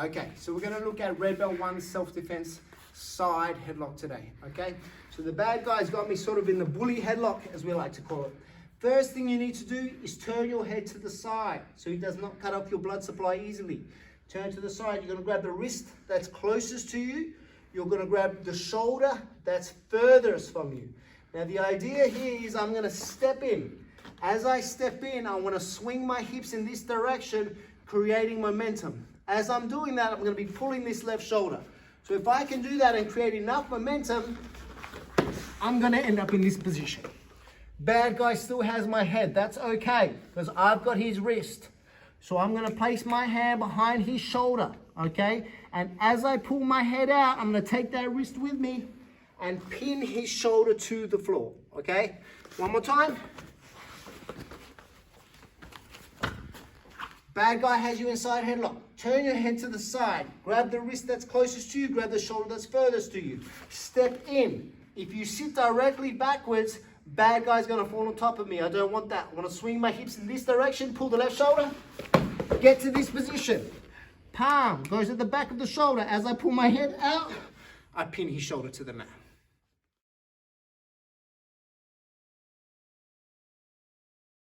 Okay, so we're gonna look at red belt 1 self-defense side headlock today, okay? So the bad guy's got me sort of in the bully headlock, as we like to call it. First thing you need to do is turn your head to the side so he does not cut off your blood supply easily. Turn to the side, you're gonna grab the wrist that's closest to you. You're gonna grab the shoulder that's furthest from you. Now the idea here is I'm gonna step in. As I step in, I wanna swing my hips in this direction, creating momentum. As I'm doing that, I'm gonna be pulling this left shoulder. So if I can do that and create enough momentum, I'm gonna end up in this position. Bad guy still has my head. That's okay, because I've got his wrist. So I'm gonna place my hand behind his shoulder, okay? And as I pull my head out, I'm gonna take that wrist with me and pin his shoulder to the floor, okay? One more time. Bad guy has you inside headlock. Turn your head to the side. Grab the wrist that's closest to you. Grab the shoulder that's furthest to you. Step in. If you sit directly backwards, bad guy's gonna fall on top of me. I don't want that. I wanna swing my hips in this direction, pull the left shoulder, get to this position. Palm goes at the back of the shoulder. As I pull my head out, I pin his shoulder to the mat.